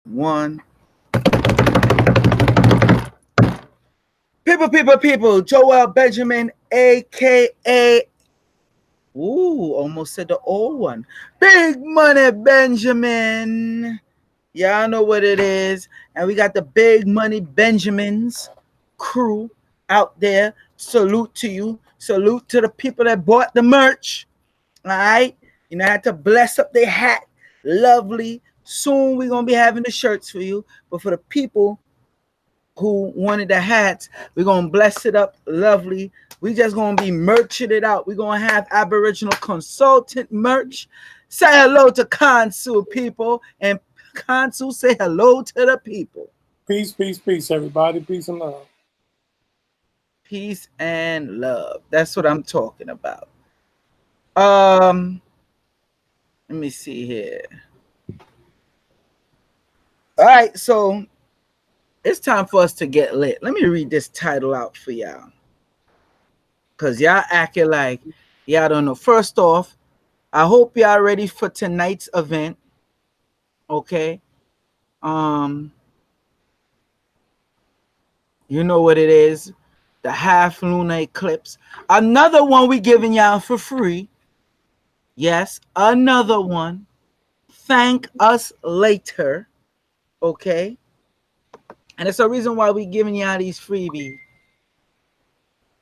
One. People. Joel Benjamin, aka almost said the old one. Big Money Benjamin. Y'all know what it is. And we got the Big Money Benjamins crew out there. Salute to you. Salute to the people that bought the merch. All right. You know, I had to bless up their hat. Lovely. Soon we're going to be having the shirts for you. But for the people who wanted the hats, we're going to bless it up. Lovely. We just going to be merching it out. We're going to have Aboriginal consultant merch. Say hello to Kansu people. And Kansu, say hello to the people. Peace, everybody. Peace and love. Peace and love. That's what I'm talking about. Let me see here. All right, so it's time for us to get lit. Let me read this title out for y'all. Because y'all acting like y'all don't know. First off, I hope y'all ready for tonight's event. Okay. You know what it is. The half lunar eclipse. Another one we giving y'all for free. Yes, another one. Thank us later. Okay. And it's a reason why we giving y'all these freebies.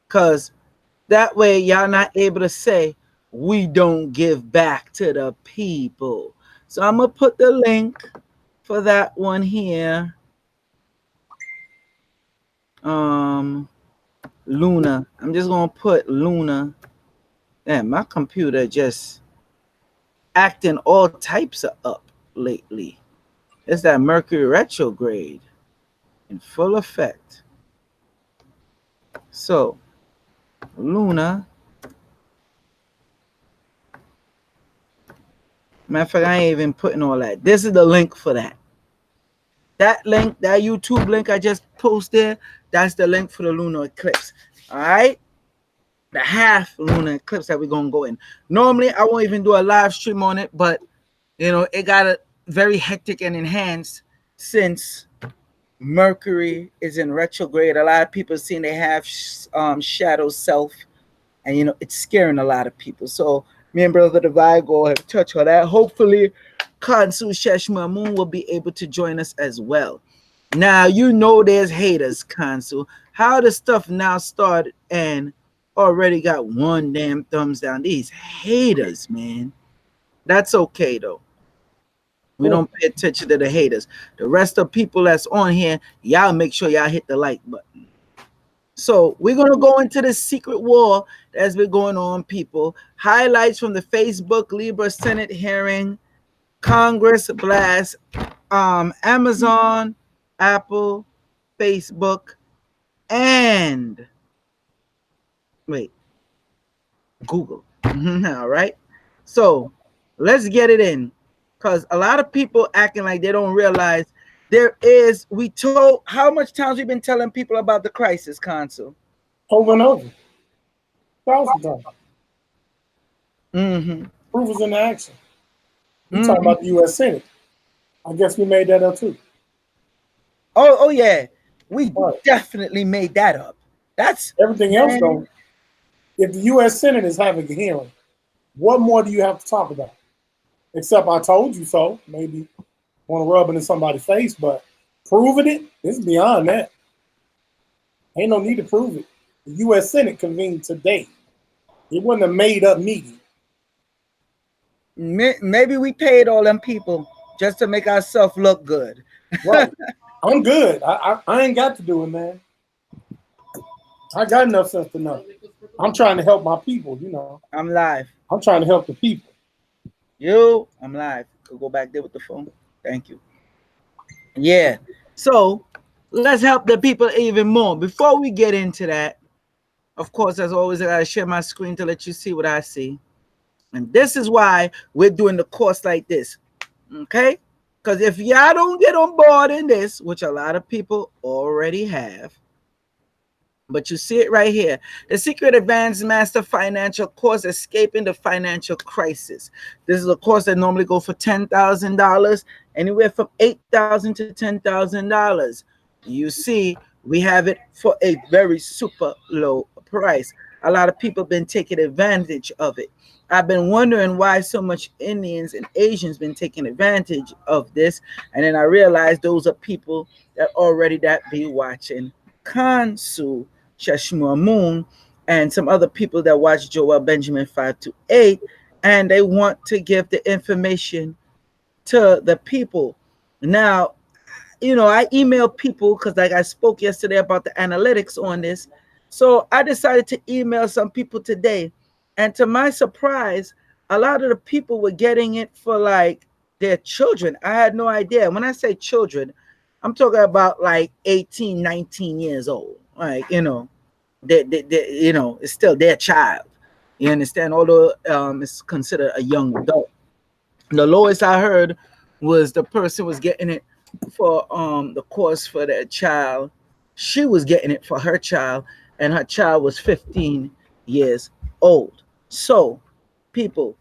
Because that way y'all not able to say we don't give back to the people. So I'm going to put the link for that one here. Luna. I'm just going to put Luna. Damn, my computer just acting all types of up lately. It's that Mercury retrograde in full effect. So, Luna. Matter of fact, I ain't even putting all that. This is the link for that. That link, that YouTube link I just posted, that's the link for the lunar eclipse. All right? The half lunar eclipse that we're going to go in. Normally, I won't even do a live stream on it, but, you know, it got a very hectic and enhanced since Mercury is in retrograde. A lot of people seeing they have shadow self, and, you know, it's scaring a lot of people. So, me and Brother Divide go ahead and touch on that. Hopefully, Kansu Sheshma Moon will be able to join us as well. Now, you know there's haters, Kansu. How the stuff now started and already got one damn thumbs down. These haters, man. That's okay, though. We don't pay attention to the haters. The rest of people that's on here, y'all make sure y'all hit the like button. So we're going to go into the secret war that's been going on, people. Highlights from the Facebook Libra Senate hearing, Congress blast, Amazon, Apple, Facebook, and Google. All right. So let's get it in, because a lot of people acting like they don't realize there is. We told how much times we've been telling people about the crisis council. Over and over. 1,000 times. Mm-hmm. Proof is in the action. We talking about the U.S. Senate. I guess we made that up too. Oh yeah. We definitely made that up. That's everything else though. If the U.S. Senate is having a hearing, what more do you have to talk about? Except I told you so. Maybe want to rub it in somebody's face, but proving it, it's beyond that. Ain't no need to prove it. The U.S. Senate convened today. It wasn't a made-up meeting. Maybe we paid all them people just to make ourselves look good. Right. I'm good. I ain't got to do it, man. I got enough sense to know. I'm trying to help my people, you know. I'm live. I'm trying to help the people. I'm live. Could go back there with the phone. Thank you. Yeah. So let's help the people even more. Before we get into that, of course, as always, I gotta share my screen to let you see what I see. And this is why we're doing the course like this. Okay? Because if y'all don't get on board in this, which a lot of people already have, But you see it right here. The Secret Advanced Master Financial Course, Escaping the Financial Crisis. This is a course that normally go for $10,000, anywhere from $8,000 to $10,000. You see, we have it for a very super low price. A lot of people have been taking advantage of it. I've been wondering why so much Indians and Asians been taking advantage of this, and then I realized those are people that already that be watching Kansu, Shashmua Moon, and some other people that watch Joel Benjamin 528, and they want to give the information to the people. Now, I email people because, like I spoke yesterday about the analytics on this. So I decided to email some people today. And to my surprise, a lot of the people were getting it for like their children. I had no idea. When I say children, I'm talking about like 18, 19 years old. Like, it's still their child. You understand? Although it's considered a young adult. The lowest I heard was the person was getting it for the course for their child. She was getting it for her child, and her child was 15 years old. So, people,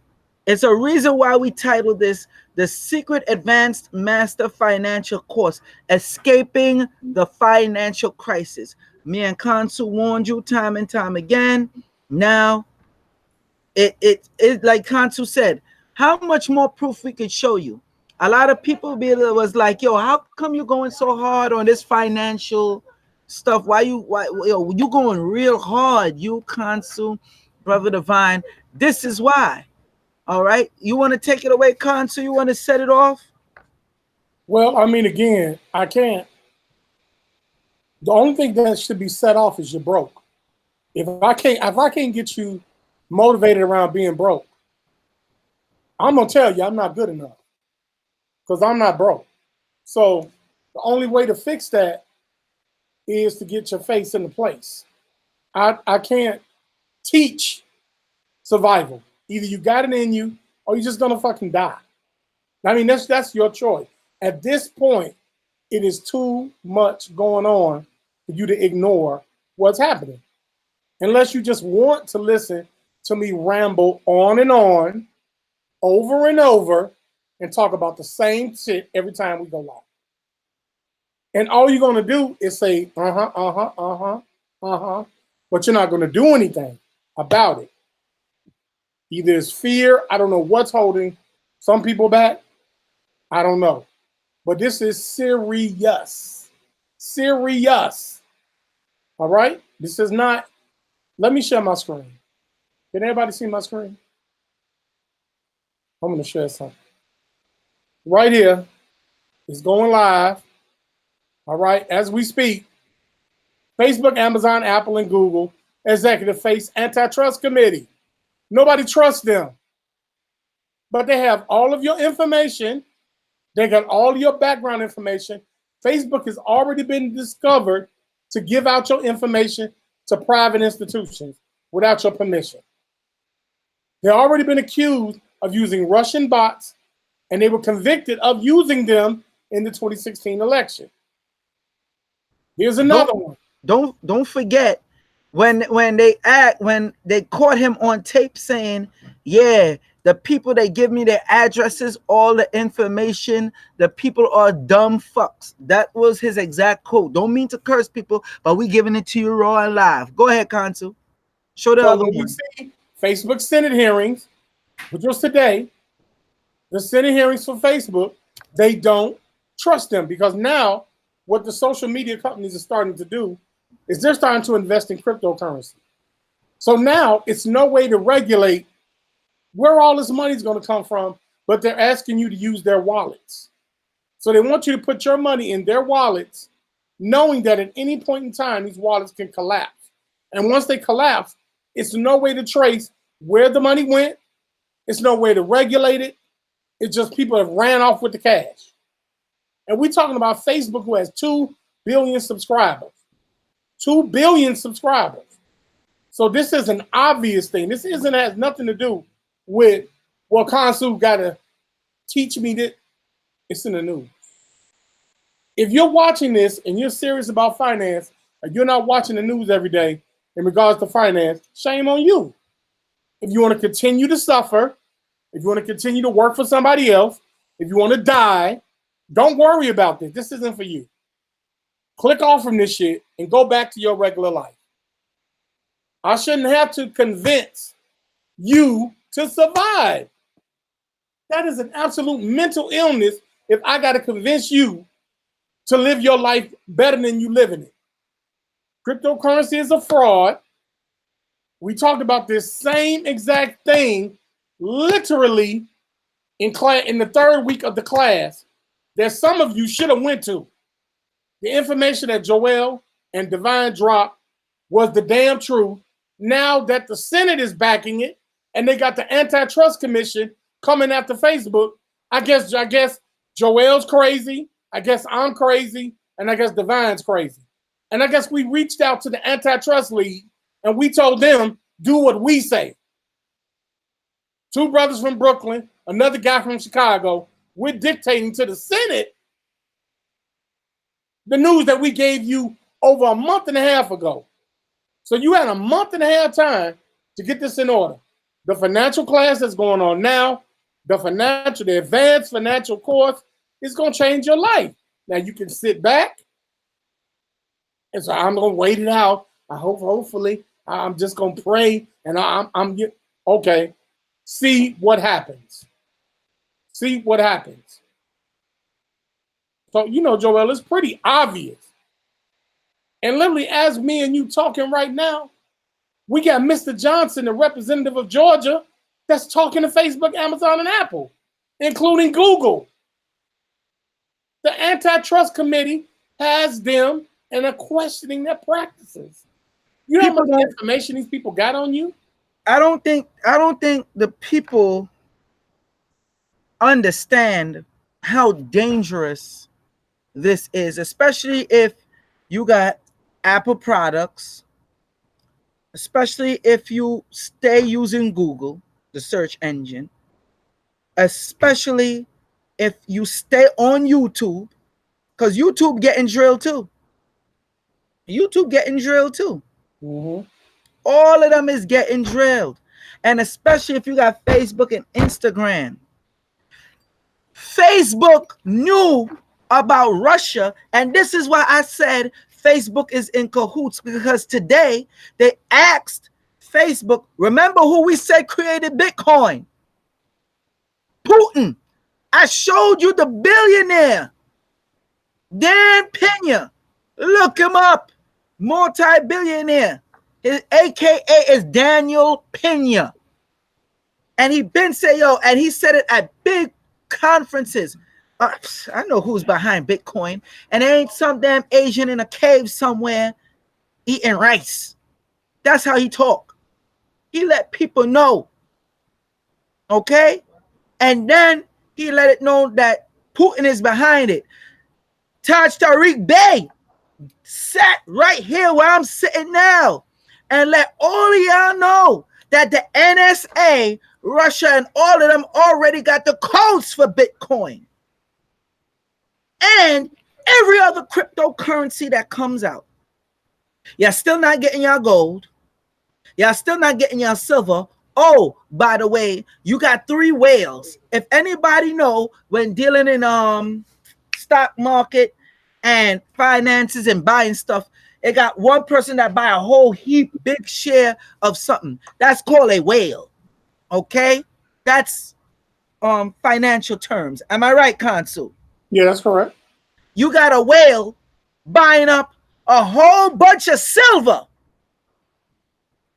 it's a reason why we titled this the Secret Advanced Master Financial Course, Escaping the Financial Crisis. Me and Kansu warned you time and time again. Now it like Kansu said, how much more proof we could show you? A lot of people was like, yo, how come you going so hard on this financial stuff? Why you going real hard, you Kansu, brother divine? This is why. All right. You want to take it away, Kansu? You want to set it off? Well, I mean, again, I can't. The only thing that should be set off is you're broke. If I can't get you motivated around being broke, I'm gonna tell you I'm not good enough because I'm not broke. So the only way to fix that is to get your face in the place. I can't teach survival. Either you got it in you or you're just gonna fucking die. I mean, that's your choice. At this point, it is too much going on for you to ignore what's happening. Unless you just want to listen to me ramble on and on, over and over, and talk about the same shit every time we go live. And all you're gonna do is say, but you're not gonna do anything about it. Either it's fear, I don't know what's holding some people back, I don't know. But this is serious. Serious. All right? This is not, let me share my screen. Can everybody see my screen? I'm gonna share something. Right here, it's going live. All right, as we speak, Facebook, Amazon, Apple, and Google executive face antitrust committee. Nobody trusts them. But they have all of your information. They got all your background information. Facebook has already been discovered to give out your information to private institutions without your permission. They've already been accused of using Russian bots, and they were convicted of using them in the 2016 election. Here's another one. Don't forget when they caught him on tape saying, yeah, the people they give me their addresses, all the information, the people are dumb fucks. That was his exact quote. Don't mean to curse people, but we giving it to you raw and live. Go ahead, Kansu. Show the other one. You see Facebook Senate hearings, which was today, the Senate hearings for Facebook, they don't trust them because now what the social media companies are starting to do is they're starting to invest in cryptocurrency. So now it's no way to regulate where all this money is going to come from, but they're asking you to use their wallets. So they want you to put your money in their wallets, knowing that at any point in time, these wallets can collapse. And once they collapse, it's no way to trace where the money went. It's no way to regulate it. It's just people have ran off with the cash. And we're talking about Facebook, who has 2 billion subscribers. 2 billion subscribers. So this is an obvious thing. This has nothing to do with, well, Kansu got to teach me that. It's in the news. If you're watching this and you're serious about finance, and you're not watching the news every day in regards to finance, shame on you. If you want to continue to suffer, if you want to continue to work for somebody else, if you want to die, don't worry about this. This isn't for you. Click off from this shit and go back to your regular life. I shouldn't have to convince you to survive. That is an absolute mental illness if I got to convince you to live your life better than you living it. Cryptocurrency is a fraud. We talked about this same exact thing literally in the third week of the class that some of you should have went to. The information that Joel and Divine dropped was the damn truth. Now that the Senate is backing it and they got the Antitrust Commission coming after Facebook, I guess Joel's crazy, I guess I'm crazy, and I guess Divine's crazy. And I guess we reached out to the Antitrust League and we told them, do what we say. Two brothers from Brooklyn, another guy from Chicago, we're dictating to the Senate the news that we gave you over a month and a half ago. So you had a month and a half time to get this in order. The financial class that's going on now, the advanced financial course is going to change your life. Now you can sit back and so I'm going to wait it out. Hopefully I'm just going to pray and I'm okay. See what happens. See what happens. So, Joel, it's pretty obvious. And literally, as me and you talking right now, we got Mr. Johnson, the representative of Georgia, that's talking to Facebook, Amazon, and Apple, including Google. The Antitrust Committee has them and are questioning their practices. You know how much information these people got on you? I don't think the people understand how dangerous this is, especially if you got Apple products, especially if you stay using Google, the search engine, especially if you stay on YouTube, because YouTube getting drilled too. Mm-hmm. All of them is getting drilled. And especially if you got Facebook and Instagram. Facebook knew about Russia, and this is why I said Facebook is in cahoots, because today they asked Facebook, remember who we said created Bitcoin? Putin. I showed you the billionaire, Dan Pena. Look him up, multi-billionaire. His AKA is Daniel Pena. And he been say, and he said it at big conferences. I know who's behind Bitcoin, and it ain't some damn Asian in a cave somewhere eating rice. That's how he talk. He let people know. Okay? And then he let it know that Putin is behind it. Taj Tariq Bey sat right here where I'm sitting now and let all of y'all know that the NSA, Russia, and all of them already got the codes for Bitcoin. And every other cryptocurrency that comes out. Y'all still not getting y'all gold. Y'all still not getting y'all silver. Oh, by the way, you got 3 whales. If anybody know, when dealing in stock market and finances and buying stuff, it got one person that buy a whole heap, big share of something. That's called a whale. Okay? That's financial terms. Am I right, Consul? Yeah, that's correct. You got a whale buying up a whole bunch of silver.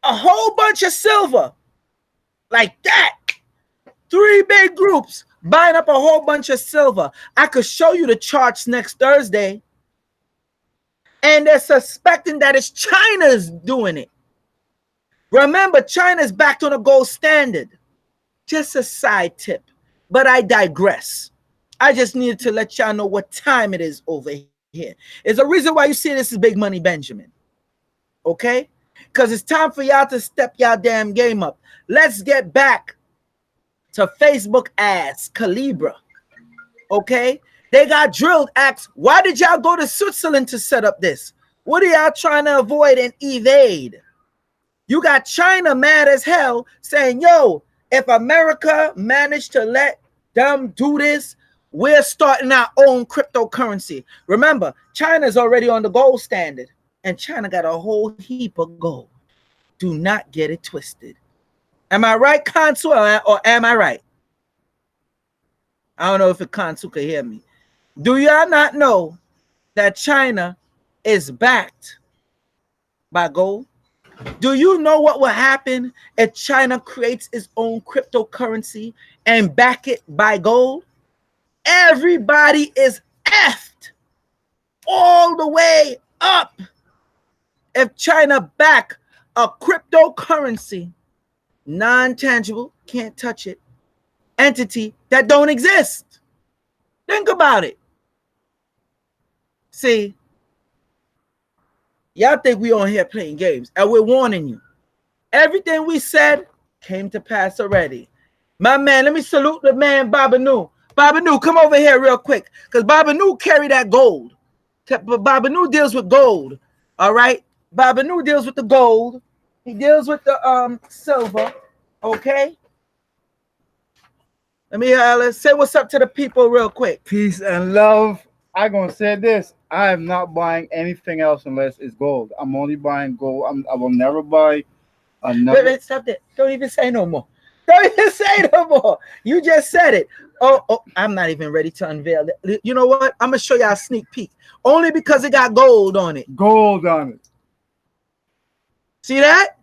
A whole bunch of silver. Like that. 3 big groups buying up a whole bunch of silver. I could show you the charts next Thursday. And they're suspecting that it's China's doing it. Remember, China's backed on a gold standard. Just a side tip. But I digress. I just needed to let y'all know what time it is over here. There's a reason why you see this is Big Money Benjamin. Okay? Because it's time for y'all to step y'all damn game up. Let's get back to Facebook ads, Calibra. Okay? They got drilled, asked, why did y'all go to Switzerland to set up this? What are y'all trying to avoid and evade? You got China mad as hell saying, yo, if America managed to let them do this, we're starting our own cryptocurrency. Remember, China's already on the gold standard, and China got a whole heap of gold. Do not get it twisted. Am I right, Consul, or am I right? I don't know if the Consul can hear me. Do y'all not know that China is backed by gold? Do you know what will happen if China creates its own cryptocurrency and back it by gold? Everybody is effed all the way up. If China back a cryptocurrency, non-tangible, can't touch it, entity that don't exist. Think about it. See, y'all think we on here playing games, and we're warning you. Everything we said came to pass already. My man, let me salute the man, Baba Nu. Baba Nu, come over here real quick, because Baba Nu carry that gold. Baba Nu deals with gold, all right? Baba Nu deals with the gold. He deals with the silver, okay? Let me let's say what's up to the people real quick. Peace and love. I'm gonna say this. I am not buying anything else unless it's gold. I'm only buying gold. I will never buy another. Wait, stop that. Don't even say no more. Don't even say no more. You just said it. Oh, I'm not even ready to unveil it. You know what? I'm gonna show y'all a sneak peek. Only because it got gold on it. Gold on it. See that?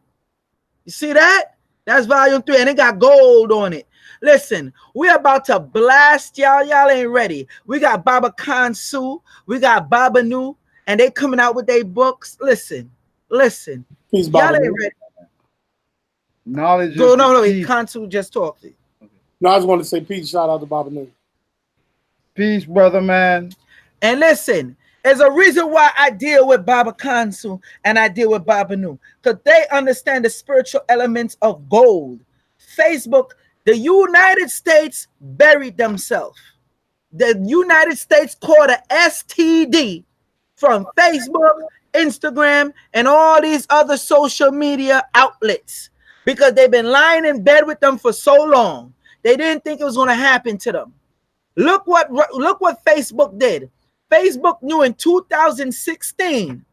You see that? That's volume 3, and it got gold on it. Listen, we're about to blast y'all. Y'all ain't ready. We got Baba Kansu, we got Baba Nu, and they coming out with their books. Listen. Peace, Y'all ain't ready. Knowledge. No, Kansu just talked. Okay. No, I just wanted to say peace. Shout out to Baba Nu. Peace, brother, man. And listen, there's a reason why I deal with Baba Kansu and I deal with Baba Nu, because they understand the spiritual elements of gold. Facebook, the United States buried themselves. The United States caught a STD from Facebook, Instagram, and all these other social media outlets because they've been lying in bed with them for so long. They didn't think it was going to happen to them. Look what Facebook did. Facebook knew in 2016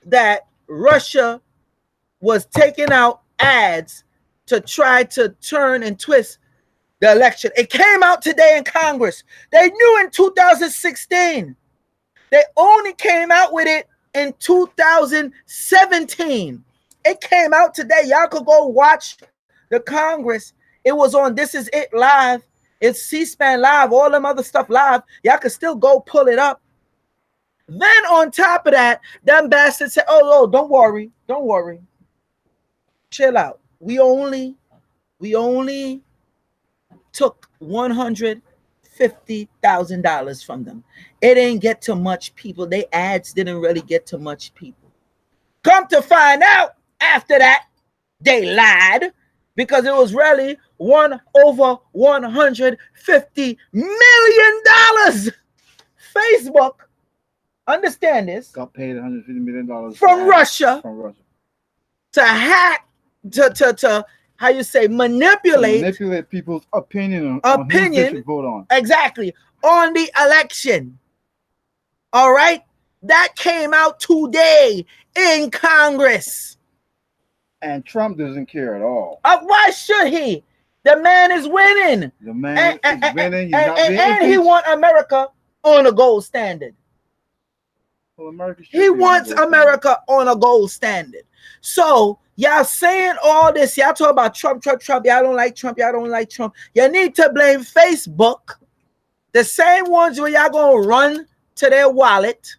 that Russia was taking out ads to try to turn and twist the election. It came out today in Congress. They knew in 2016. They only came out with it in 2017. It came out today. Y'all could go watch the Congress. It was on This Is It Live. It's C-SPAN Live, all them other stuff live. Y'all can still go pull it up. Then on top of that, them bastards said, oh, don't worry. Chill out. We only took $150,000 from them. It didn't get to much people. They ads didn't really get to much people. Come to find out, after that, they lied because it was really over $150 million. Facebook, understand this, got paid $150 million from Russia to hack, to how you say, manipulate people's opinion on who they should vote on. Exactly, on the election. All right, that came out today in Congress. And Trump doesn't care at all. Why should he? The man is winning. The man is winning. And he wants America on a gold standard. Well, he wants America on a gold standard. So y'all saying all this, y'all talk about Trump. Y'all don't like Trump. You need to blame Facebook. The same ones where y'all gonna run to their wallet.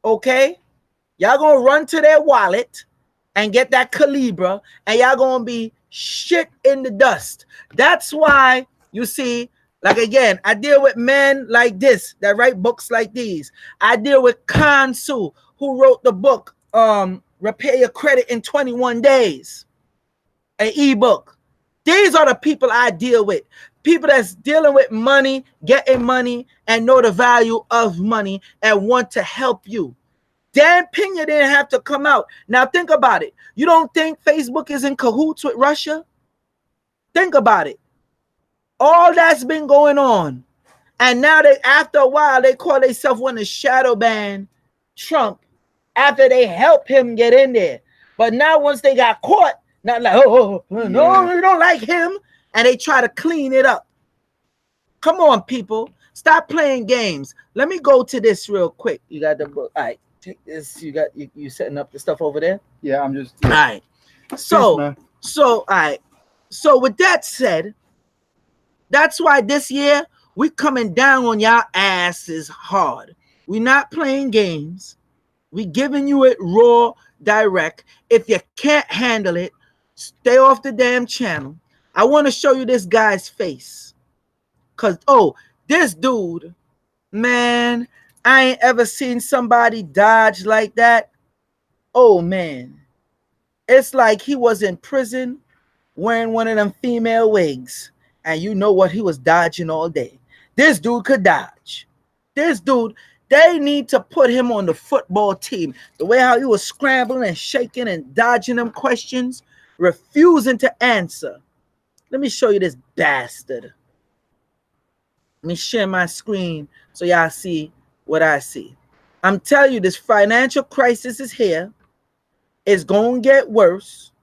Okay? Y'all gonna run to their wallet and get that Calibra, and y'all gonna be shit in the dust. That's why you see, like, again, I deal with men like this that write books like these. I deal with Kansu, who wrote the book Repair Your Credit in 21 Days, an ebook. These are the people I deal with. people that's dealing with money, getting money, and know the value of money and want to help you. Dan Pena didn't have to come out. Now think about it. You don't think Facebook is in cahoots with Russia? Think about it. All that's been going on. And now they, after a while, they call themselves one to shadow ban Trump after they help him get in there. But now once they got caught, not like, no, you don't like him. And they try to clean it up. Come on, people. Stop playing games. Let me go to this real quick. You got the book. All right. Take this. You got you setting up the stuff over there? Yeah, I'm just. All right. So all right. So with that said, that's why this year we coming down on y'all asses hard. We not playing games. We giving you it raw, direct. If you can't handle it, stay off the damn channel. I want to show you this guy's face. Cause this dude, man, I ain't ever seen somebody dodge like that. Oh man. It's like he was in prison wearing one of them female wigs. And you know what he was dodging all day. This dude could dodge. This dude, they need to put him on the football team. The way how he was scrambling and shaking and dodging them questions, refusing to answer. Let me show you this bastard. Let me share my screen so y'all see what I see. I'm telling you, this financial crisis is here. It's going to get worse.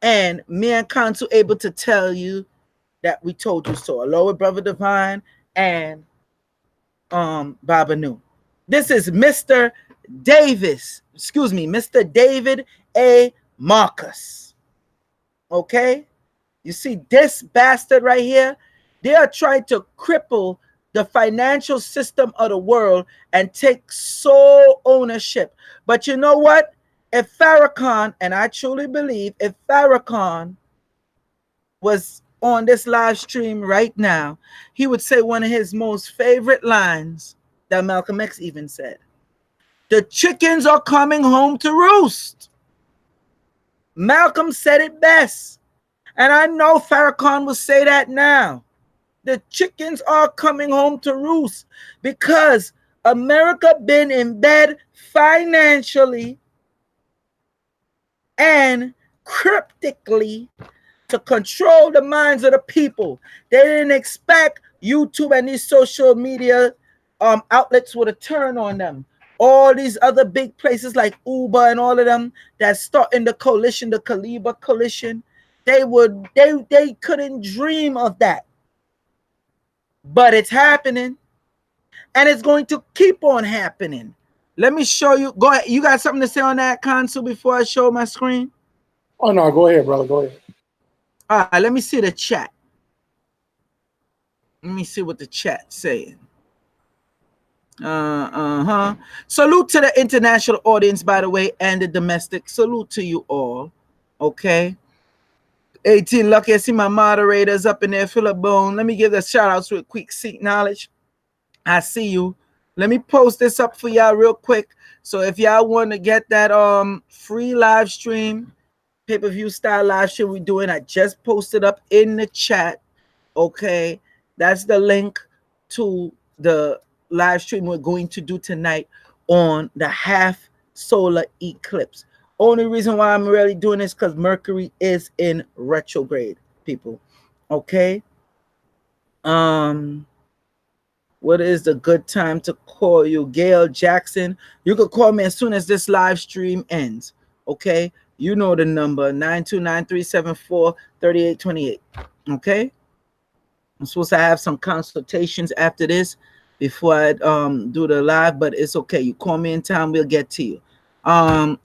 And me and Council able to tell you that we told you so. Along with Brother Divine and Baba Nu. This is Mr. Davis. Excuse me, Mr. David A. Marcus. Okay? You see this bastard right here? They are trying to cripple the financial system of the world and take sole ownership. But you know what? If Farrakhan, and I truly believe if Farrakhan was on this live stream right now, he would say one of his most favorite lines that Malcolm X even said. The chickens are coming home to roost. Malcolm said it best. And I know Farrakhan will say that now. The chickens are coming home to roost because America been in bed financially and cryptically to control the minds of the people. They didn't expect YouTube and these social media outlets would have turned on them. All these other big places like Uber and all of them that starting the coalition, the Calibra coalition, they couldn't dream of that. But it's happening, and it's going to keep on happening. Let me show you. Go ahead. You got something to say on that, Console, before I show my screen? Oh, no. Go ahead, brother. Go ahead. All right. Let me see the chat. Let me see what the chat's saying. Salute to the international audience, by the way, and the domestic. Salute to you all. Okay. 18 Lucky. I see my moderators up in there. Philip Bone. Let me give the shout outs real quick. Seek Knowledge. I see you. Let me post this up for y'all real quick. So if y'all want to get that free live stream, pay-per-view style live stream we're doing, I just posted up in the chat. Okay. That's the link to the live stream we're going to do tonight on the half solar eclipse. Only reason why I'm really doing this because Mercury is in retrograde, people. Okay. What is the good time to call you? Gail Jackson. You could call me as soon as this live stream ends. Okay. You know the number 929-374-3828. Okay. I'm supposed to have some consultations after this before I do the live, but it's okay. You call me in time, we'll get to you.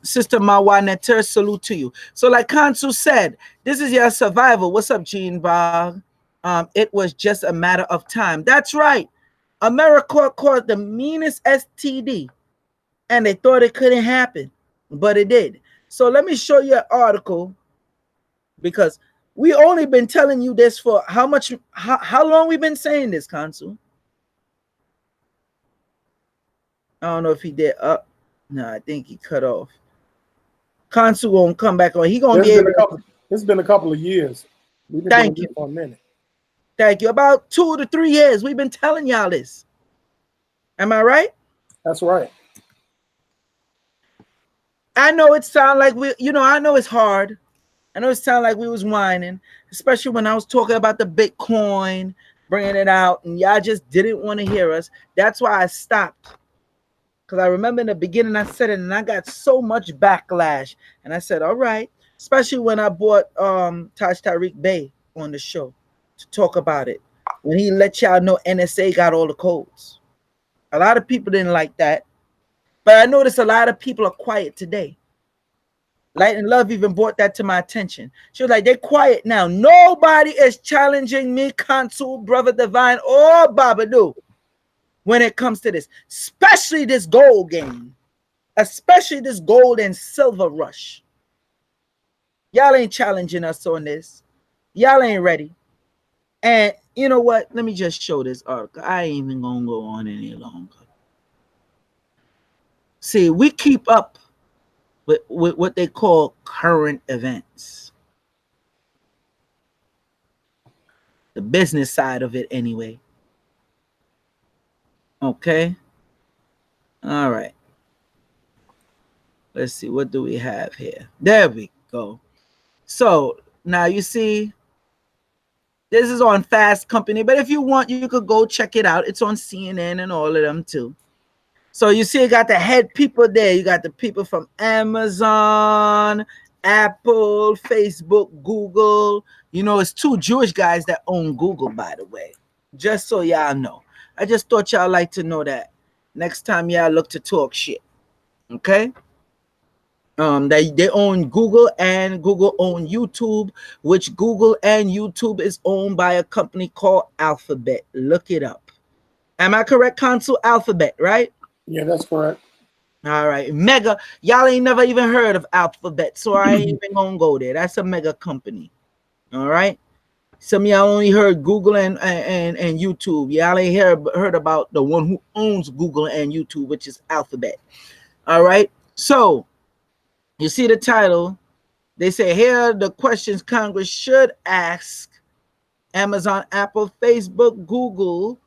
Sister Mawa Netter, salute to you. So like Kansu said, this is your survival. What's up, Gene Bog? It was just a matter of time. That's right. America caused the meanest STD, and they thought it couldn't happen, but it did. So let me show you an article, because we only been telling you this for how long we've been saying this, Kansu? I don't know if he did up. No, I think he cut off. Kansu won't come back on. He gonna be able. It's been a couple of years. We've been doing this for a minute. Thank you. About 2 to 3 years. We've been telling y'all this. Am I right? That's right. I know it sound like I know it's hard. I know it sound like we was whining, especially when I was talking about the Bitcoin, bringing it out, and y'all just didn't want to hear us. That's why I stopped. Because I remember in the beginning I said it, and I got so much backlash. And I said, all right, especially when I brought Taj Tariq Bey on the show to talk about it. When he let y'all know NSA got all the codes. A lot of people didn't like that. But I noticed a lot of people are quiet today. Light and Love even brought that to my attention. She was like, they're quiet now. Nobody is challenging me, Consul, Brother Divine, or Babadoo when it comes to this. Especially this gold game. Especially this gold and silver rush. Y'all ain't challenging us on this. Y'all ain't ready. And you know what? Let me just show this article. I ain't even going to go on any longer. See, we keep up with what they call current events. The business side of it anyway. Okay. All right. Let's see. What do we have here? There we go. So now you see, this is on Fast Company, but if you want, you could go check it out. It's on CNN and all of them too. So you see, you got the head people there. You got the people from Amazon, Apple, Facebook, Google. You know, it's 2 Jewish guys that own Google, by the way. Just so y'all know. I just thought y'all like to know that. Next time y'all look to talk shit. Okay? They own Google, and Google own YouTube, which Google and YouTube is owned by a company called Alphabet. Look it up. Am I correct, Consul? Alphabet, right? Yeah, that's correct. All right. Mega. Y'all ain't never even heard of Alphabet, so I ain't even gonna go there. That's a mega company. All right. Some of y'all only heard Google and YouTube. Y'all ain't heard about the one who owns Google and YouTube, which is Alphabet. All right. So you see the title. They say here are the questions Congress should ask Amazon, Apple, Facebook, Google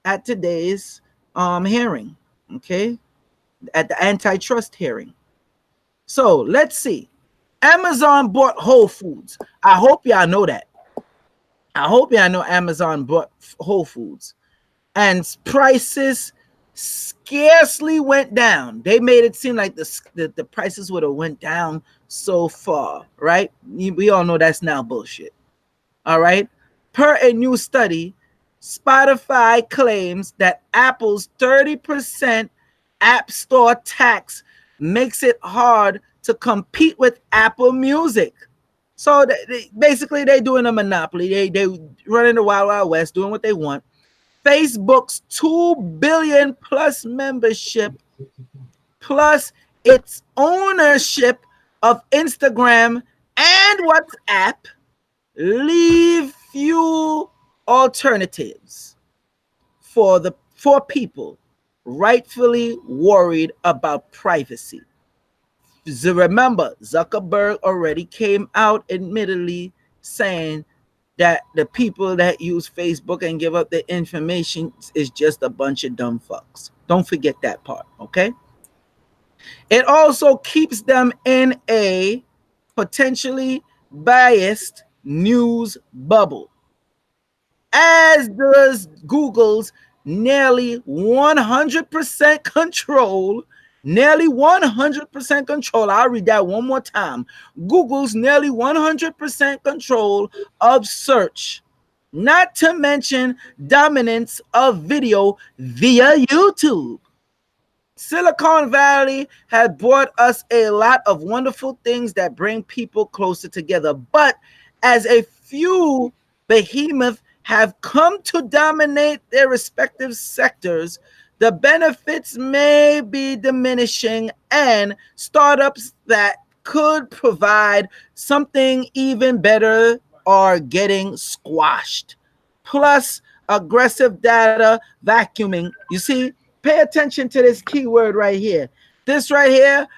at today's hearing. Okay. At the antitrust hearing. So let's see. Amazon bought Whole Foods. I hope y'all know that. I hope y'all know Amazon bought Whole Foods. And prices scarcely went down. They made it seem like the prices would have went down so far, right? We all know that's now bullshit. All right. Per a new study, Spotify claims that Apple's 30% App Store tax makes it hard to compete with Apple Music. So basically, they're doing a monopoly. They running the Wild Wild West, doing what they want. Facebook's 2 billion plus membership, plus its ownership of Instagram and WhatsApp, leave few alternatives for people rightfully worried about privacy. So remember, Zuckerberg already came out admittedly saying that the people that use Facebook and give up their information is just a bunch of dumb fucks. Don't forget that part, okay? It also keeps them in a potentially biased news bubble, as does Google's nearly 100% control. Nearly 100% control. I'll read that one more time. Google's nearly 100% control of search, not to mention dominance of video via YouTube. Silicon Valley has brought us a lot of wonderful things that bring people closer together, but as a few behemoths have come to dominate their respective sectors, the benefits may be diminishing, and startups that could provide something even better are getting squashed. Plus, aggressive data vacuuming. You see, pay attention to this keyword right here. This right here,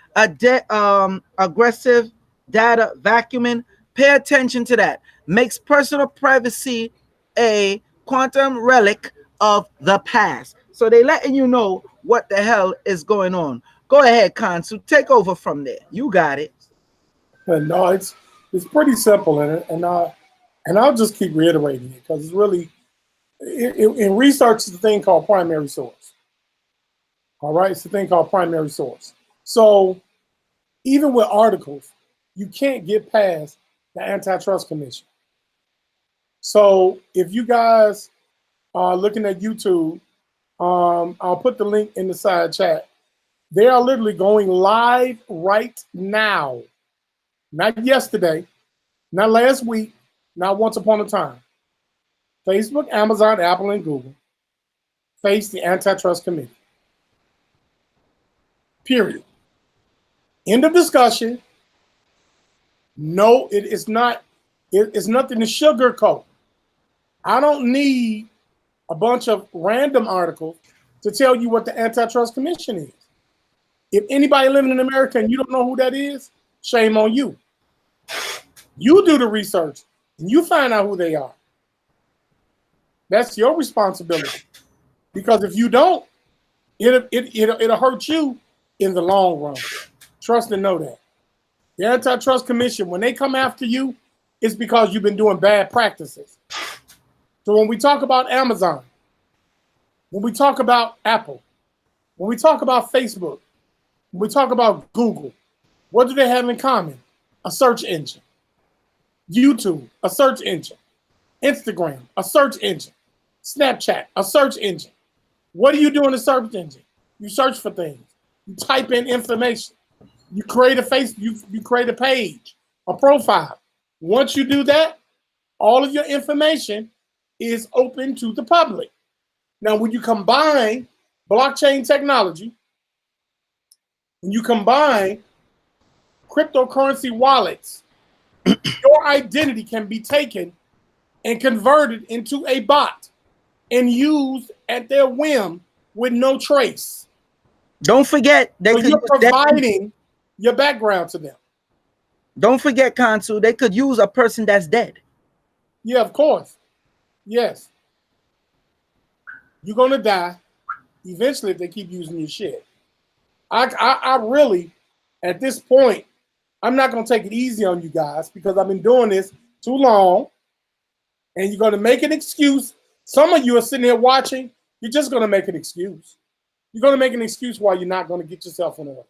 aggressive data vacuuming. Pay attention to that. Makes personal privacy a quantum relic of the past. So they letting you know what the hell is going on. Go ahead, Kansu. Take over from there. You got it. No, it's pretty simple, and I'll just keep reiterating it because it's really in research. It's a thing called primary source. All right, it's a thing called primary source. So even with articles, you can't get past the Antitrust Commission. So if you guys are looking at YouTube, I'll put the link in the side chat. They are literally going live right now. Not yesterday, not last week, not once upon a time. Facebook, Amazon, Apple, and Google face the Antitrust Committee. Period. End of discussion. No, it is not. It's nothing to sugarcoat. I don't need a bunch of random articles to tell you what the Antitrust Commission is. If anybody living in America and you don't know who that is, shame on you. You do the research and you find out who they are. That's your responsibility. Because if you don't, it'll hurt you in the long run. Trust and know that. The Antitrust Commission, when they come after you, it's because you've been doing bad practices. So when we talk about Amazon, when we talk about Apple, when we talk about Facebook, when we talk about Google, what do they have in common? A search engine. YouTube, a search engine. Instagram, a search engine. Snapchat, a search engine. What do you do in a search engine? You search for things. You type in information. You create you create a page, a profile. Once you do that, all of your information is open to the public. Now, when you combine blockchain technology, when you combine cryptocurrency wallets, your identity can be taken and converted into a bot and used at their whim with no trace. Don't forget, so you're providing your background to them. Don't forget, Kansu, they could use a person that's dead. Yeah, of course. Yes. You're going to die eventually if they keep using your shit. I really, at this point, I'm not going to take it easy on you guys because I've been doing this too long. And you're going to make an excuse. Some of you are sitting here watching. You're just going to make an excuse. You're going to make an excuse why you're not going to get yourself in order.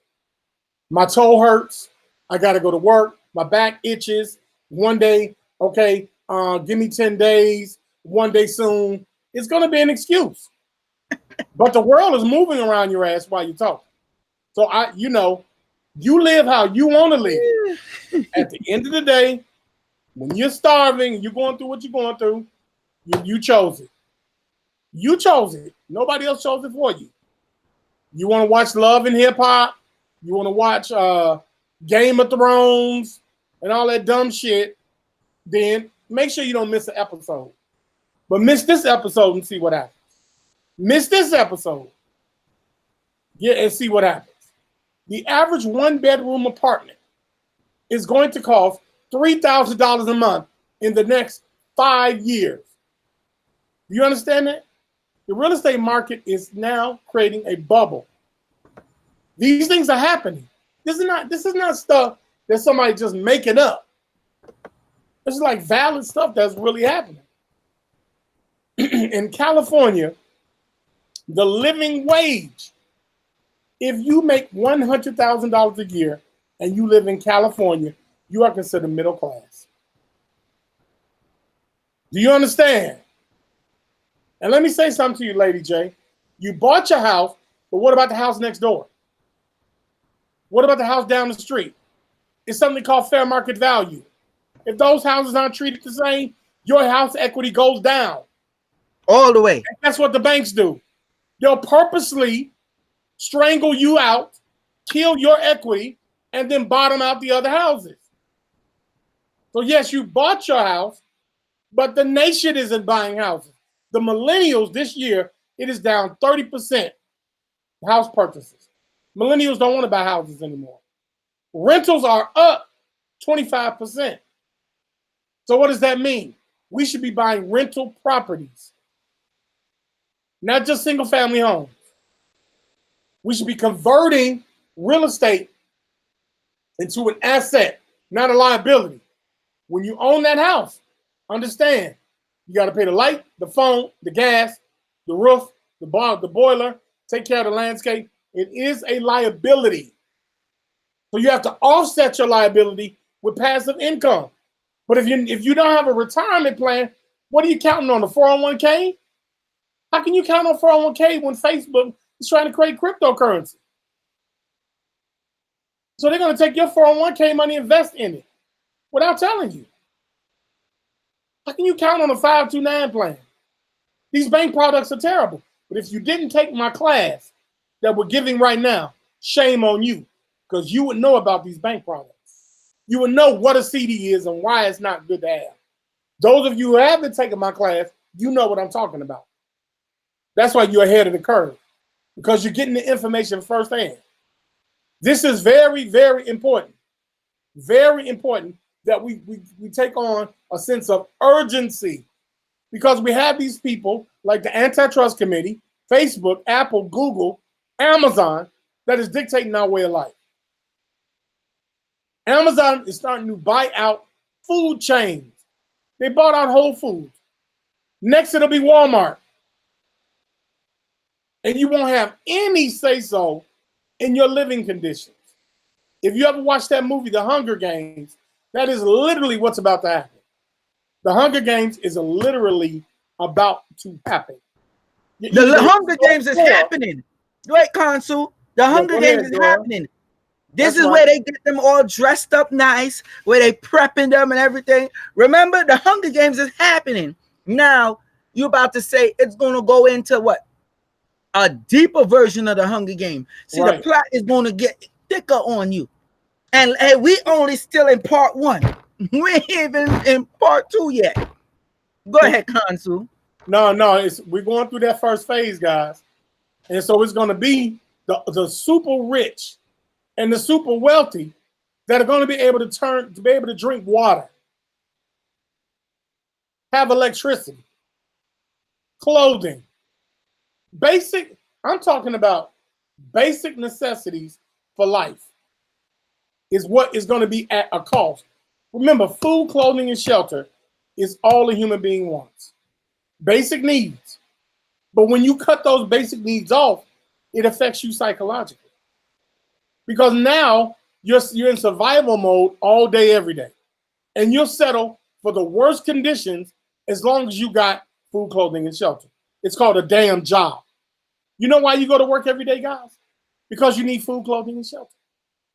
My toe hurts. I got to go to work. My back itches. One day, okay, give me 10 days. One day soon. It's going to be an excuse. But the world is moving around your ass while you talk. So, you live how you want to live. At the end of the day, when you're starving and you're going through what you're going through, you chose it. You chose it. Nobody else chose it for you. You want to watch Love and Hip Hop? You want to watch Game of Thrones and all that dumb shit? Then make sure you don't miss an episode. But miss this episode and see what happens. Miss this episode. Yeah, and see what happens. The average one-bedroom apartment is going to cost $3,000 a month in the next 5 years. Do you understand that? The real estate market is now creating a bubble. These things are happening. This is not stuff that somebody just making up. This is like valid stuff that's really happening. In California, the living wage, if you make $100,000 a year and you live in California, you are considered middle class. Do you understand? And let me say something to you, Lady J. You bought your house, but what about the house next door? What about the house down the street? It's something called fair market value. If those houses aren't treated the same, your house equity goes down. All the way. And that's what the banks do. They'll purposely strangle you out, kill your equity, and then bottom out the other houses. So yes, you bought your house, but the nation isn't buying houses. The millennials this year, it is down 30% house purchases. Millennials don't want to buy houses anymore. Rentals are up 25%. So what does that mean? we should be buying rental properties, not just single family homes. We should be converting real estate into an asset, not a liability. When you own that house, understand you got to pay the light, the phone, the gas, the roof, the boiler, take care of the landscape. It is a liability. So you have to offset your liability with passive income. But if you don't have a retirement plan, what are you counting on? The 401k? How can you count on 401k when Facebook is trying to create cryptocurrency? So they're going to take your 401k money and invest in it without telling you. How can you count on a 529 plan? These bank products are terrible. But if you didn't take my class that we're giving right now, shame on you, because you would know about these bank products. You would know what a CD is and why it's not good to have. Those of you who haven't taken my class, you know what I'm talking about. That's why you're ahead of the curve, because you're getting the information firsthand. This is very, very important. Very important that we take on a sense of urgency, because we have these people like the Antitrust Committee, Facebook, Apple, Google, Amazon, that is dictating our way of life. Amazon is starting to buy out food chains. They bought out Whole Foods. Next, it'll be Walmart. And you won't have any say-so in your living conditions. If you ever watched that movie, The Hunger Games, that is literally what's about to happen. The Hunger Games is literally about to happen. The Hunger Games is happening. Wait, Consul. The Hunger Games is happening. This is where they get them all dressed up nice, where they prepping them and everything. Remember, the Hunger Games is happening. Now, you're about to say it's going to go into what? A deeper version of the Hunger Game. See, the plot is going to get thicker on you. And we only still in part 1. We ain't even in part 2 yet. Go ahead, Consul. No, we're going through that first phase, guys. And so it's going to be the super rich and the super wealthy that are going to be able to drink water, have electricity, clothing, I'm talking about basic necessities for life is what is going to be at a cost. Remember, food, clothing, and shelter is all a human being wants. Basic needs. But when you cut those basic needs off, it affects you psychologically. Because now you're in survival mode all day, every day. And you'll settle for the worst conditions as long as you got food, clothing, and shelter. It's called a damn job. You know why you go to work every day, guys? Because you need food, clothing, and shelter.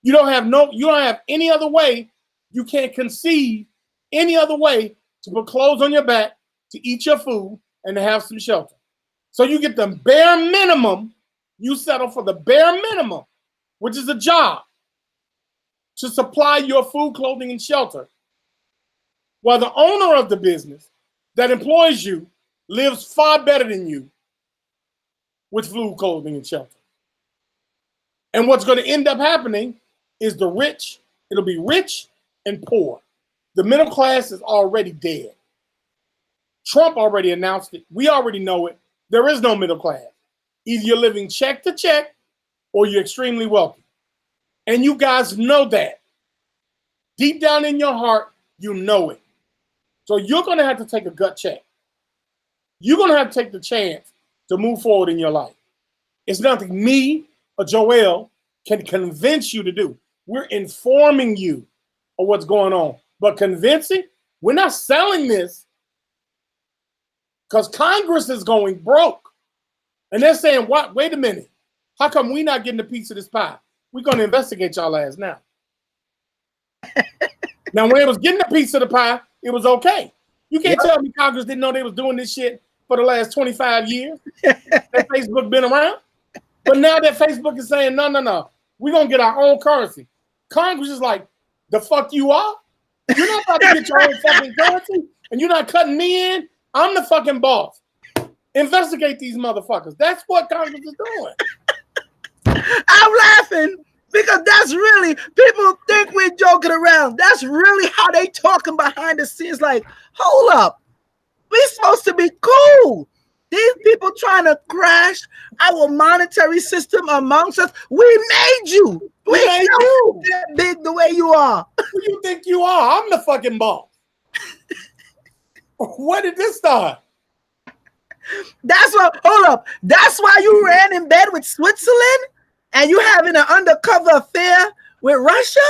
You don't have any other way. You can't conceive any other way to put clothes on your back, to eat your food, and to have some shelter. So you get the bare minimum. You settle for the bare minimum, which is a job, to supply your food, clothing, and shelter, while the owner of the business that employs you lives far better than you with food, clothing, and shelter. And what's going to end up happening is the rich, it'll be rich and poor. The middle class is already dead. Trump already announced it. We already know it. There is no middle class. Either you're living check to check or you're extremely wealthy. And you guys know that. Deep down in your heart, you know it. So you're going to have to take a gut check. You're going to have to take the chance to move forward in your life. It's nothing me or Joel can convince you to do. We're informing you of what's going on. But convincing, we're not selling this because Congress is going broke. And they're saying, what? Wait a minute. How come we not getting a piece of this pie? We're going to investigate y'all ass now. Now, when it was getting a piece of the pie, it was okay. You can't tell me Congress didn't know they was doing this shit for the last 25 years that Facebook been around. But now that Facebook is saying, no, we're going to get our own currency. Congress is like, the fuck you are? You're not about to get your own fucking currency and you're not cutting me in? I'm the fucking boss. Investigate these motherfuckers. That's what Congress is doing. I'm laughing because that's really, people think we're joking around. That's really how they talking behind the scenes. Like, hold up. We supposed to be cool. These people trying to crash our monetary system amongst us. We made you. We made you that big the way you are. Who you think you are? I'm the fucking boss. Where did this start? That's what. Hold up. That's why you ran in bed with Switzerland, and you having an undercover affair with Russia.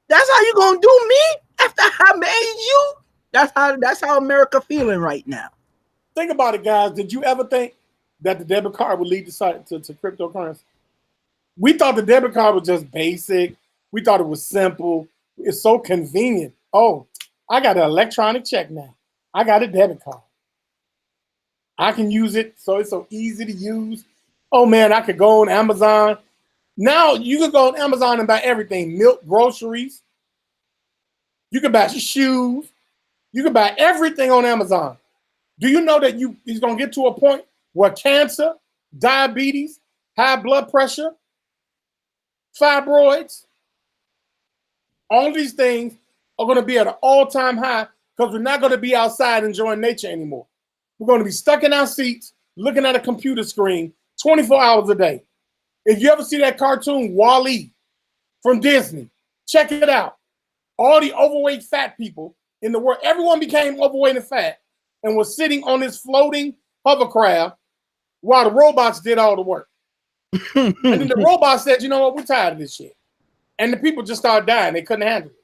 That's how you gonna do me after I made you. That's how America feeling right now. Think about it, guys. Did you ever think that the debit card would lead to cryptocurrency? We thought the debit card was just basic. We thought it was simple. It's so convenient. Oh, I got an electronic check now. I got a debit card. I can use it, so it's so easy to use. Oh man, I could go on Amazon. Now you can go on Amazon and buy everything: milk, groceries. You can buy shoes. You can buy everything on Amazon. Do you know that he's gonna get to a point where cancer, diabetes, high blood pressure, fibroids, all these things are gonna be at an all-time high because we're not gonna be outside enjoying nature anymore. We're gonna be stuck in our seats looking at a computer screen 24 hours a day. If you ever see that cartoon Wall-E from Disney, check it out. All the overweight fat people in the world, everyone became overweight and fat and was sitting on this floating hovercraft while the robots did all the work. And then the robot said, you know what, we're tired of this shit. And the people just started dying. They couldn't handle it.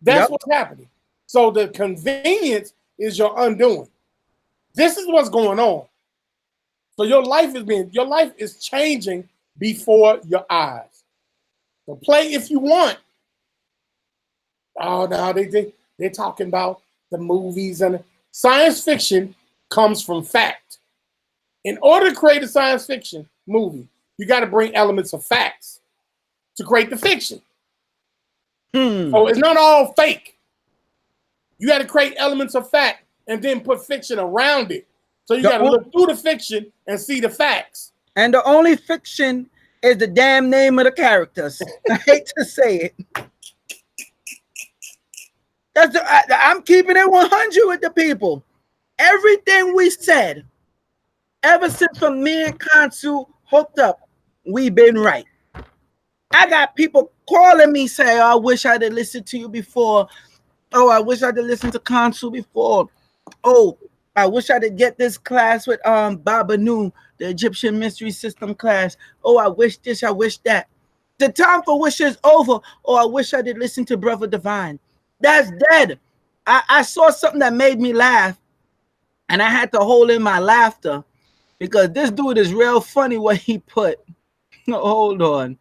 That's what's happening. So the convenience is your undoing. This is what's going on. So your life is changing before your eyes. So play if you want. Oh, no, they're talking about the movies, and science fiction comes from fact. In order to create a science fiction movie, you got to bring elements of facts to create the fiction. So it's not all fake. You got to create elements of fact and then put fiction around it. So you got to look through the fiction and see the facts. And the only fiction is the damn name of the characters. I hate to say it. I'm keeping it 100 with the people. Everything we said, ever since from me and Kansu hooked up, we've been right. I got people calling me saying, oh, I wish I'd have listened to you before. Oh, I wish I'd have listened to Kansu before. Oh, I wish I'd get this class with Baba Nu, the Egyptian Mystery System class. Oh, I wish this, I wish that. The time for wish is over. Oh, I wish I did listen to Brother Divine. That's dead. I saw something that made me laugh, and I had to hold in my laughter because this dude is real funny what he put. Hold on.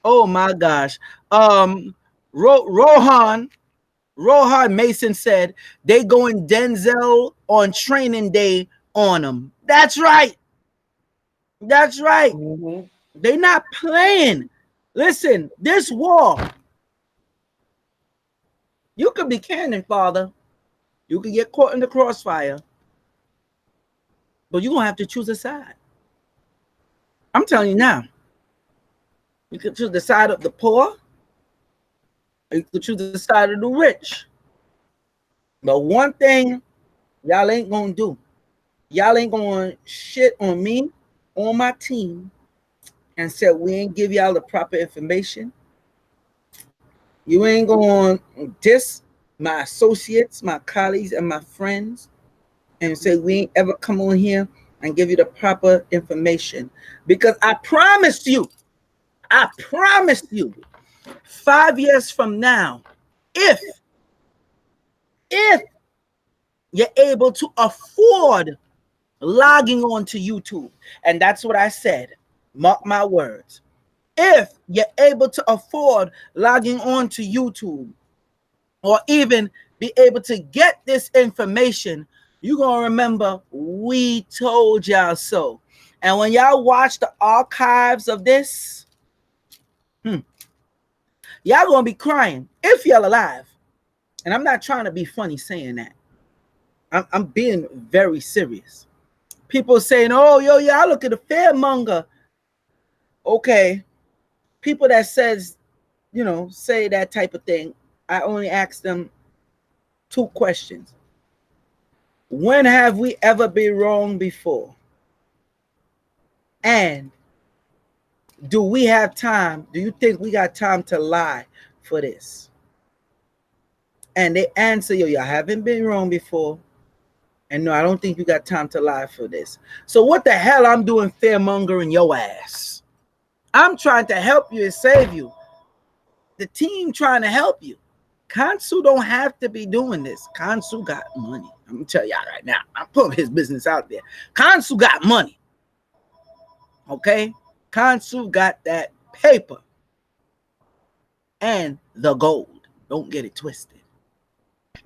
Oh my gosh. Rohan Mason said they going Denzel on training day on him. That's right. That's right. They not playing. Listen, this war. You could be cannon, father. You could get caught in the crossfire. But you're going to have to choose a side. I'm telling you now. You could choose the side of the poor. Or you could choose the side of the rich. But one thing y'all ain't going to do. Y'all ain't going to shit on me, on my team, and say we ain't give y'all the proper information. You ain't going to diss my associates, my colleagues, and my friends and say we ain't ever come on here and give you the proper information. Because I promised you, 5 years from now, if you're able to afford logging on to YouTube, and that's what I said, mark my words. If you're able to afford logging on to YouTube or even be able to get this information, you're going to remember we told y'all so. And when y'all watch the archives of this, y'all going to be crying if y'all alive. And I'm not trying to be funny saying that. I'm being very serious. People saying, oh, yo, yeah, I look at the fearmonger. Okay. People that says, say that type of thing, I only ask them 2 questions. When have we ever been wrong before? And do we have time? Do you think we got time to lie for this? And they answer you, you haven't been wrong before. And no, I don't think you got time to lie for this. So what the hell I'm doing fear mongering your ass? I'm trying to help you and save you. The team trying to help you. Kansu don't have to be doing this. Kansu got money. I'm gonna tell y'all right now. I'm putting his business out there. Kansu got money. Okay? Kansu got that paper and the gold. Don't get it twisted.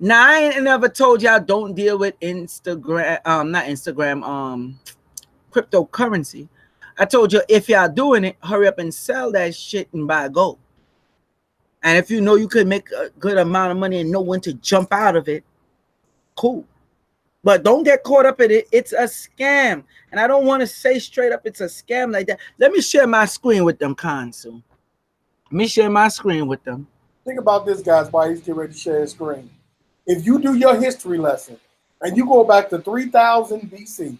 Now, I ain't never told y'all don't deal with Instagram, not Instagram, cryptocurrency. I told you if y'all doing it, hurry up and sell that shit and buy gold. And if you know you could make a good amount of money and know when to jump out of it, cool. But don't get caught up in it. It's a scam. And I don't want to say straight up it's a scam like that. Let me share my screen with them, Kansu. Let me share my screen with them. Think about this, guys, while he's getting ready to share his screen. If you do your history lesson and you go back to 3000 BC,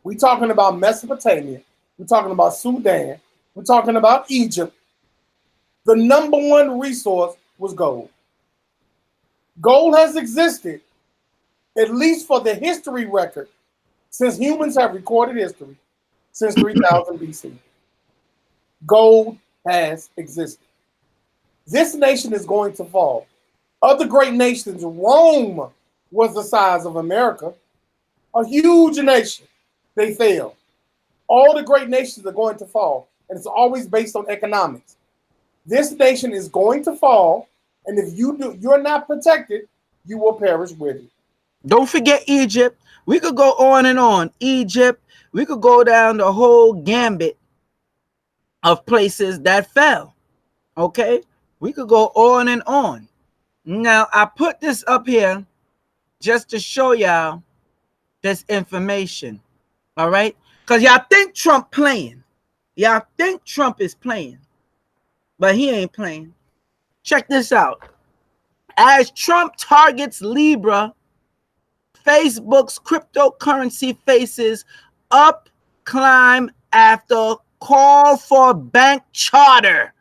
we're talking about Mesopotamia, we're talking about Sudan, we're talking about Egypt. The number one resource was gold. Gold has existed, at least for the history record, since humans have recorded history, since 3000 BC. Gold has existed. This nation is going to fall. Other great nations, Rome was the size of America, a huge nation. They failed. All the great nations are going to fall, and it's always based on economics. This nation is going to fall, and if you're not protected, you will perish with it. Don't forget Egypt. We could go on and on. Egypt. We could go down the whole gambit of places that fell. Okay? We could go on and on. Now, I put this up here just to show y'all this information. All right? Because y'all think Trump playing. Y'all think Trump is playing. But he ain't playing. Check this out. As Trump targets Libra, Facebook's cryptocurrency faces up climb after call for bank charter.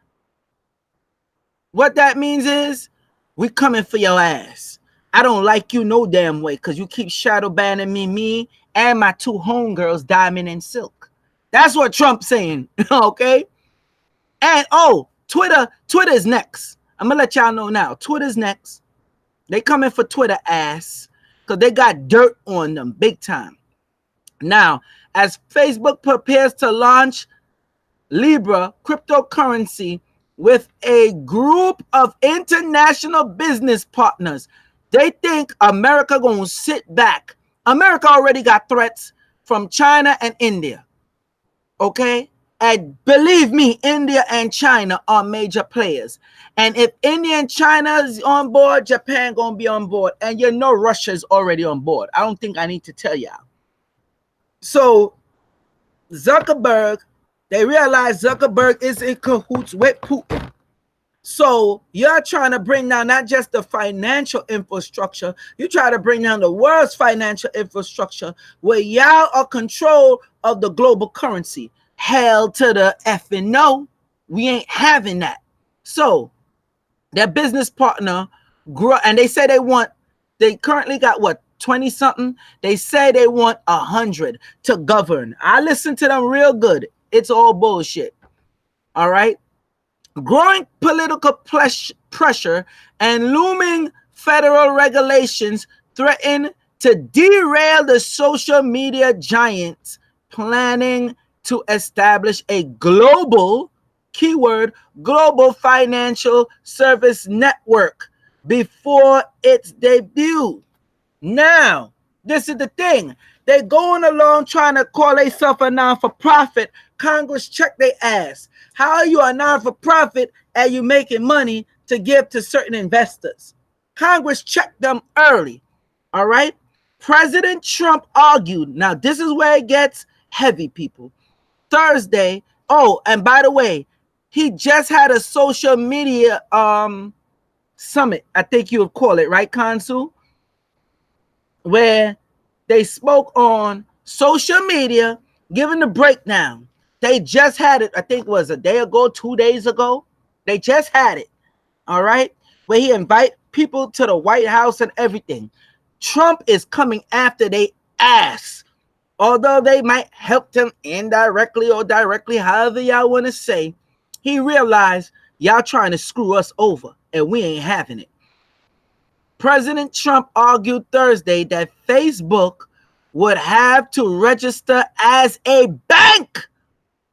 What that means is we coming for your ass. I don't like you no damn way because you keep shadow banning me and my two homegirls, Diamond and Silk. That's what Trump's saying, okay? And Twitter's next. I'm gonna let y'all know now. Twitter's next. They coming for Twitter ass because they got dirt on them big time. Now, as Facebook prepares to launch Libra cryptocurrency with a group of international business partners, they think America gonna sit back. America already got threats from China and India. Okay? And believe me, India and China are major players. And if India and China is on board, Japan gonna be on board. And you know Russia's already on board. I don't think I need to tell y'all. So Zuckerberg, they realize Zuckerberg is in cahoots with Putin. So you're trying to bring down not just the financial infrastructure, you try to bring down the world's financial infrastructure where y'all are control of the global currency. Hell to the effing no. We ain't having that. So their business partner grow, and they say they currently got what, 20 something? They say they want 100 to govern. I listen to them real good. It's all bullshit. All right. Growing political pressure and looming federal regulations threaten to derail the social media giants planning to establish a global, keyword, global financial service network before its debut. Now, this is the thing. They're going along trying to call themselves a non-for-profit. Congress check their ass. How are you a non-for-profit and you making money to give to certain investors? Congress checked them early. All right? President Trump argued. Now, this is where it gets heavy, people. Thursday. Oh, and by the way, he just had a social media summit. I think you would call it, right, Kansu? where they spoke on social media, giving the breakdown. They just had it, I think it was a day ago, 2 days ago. They just had it, all right, where he invite people to the White House and everything. Trump is coming after they ass. Although they might help them indirectly or directly, however y'all want to say, he realized y'all trying to screw us over and we ain't having it. President Trump argued Thursday that Facebook would have to register as a bank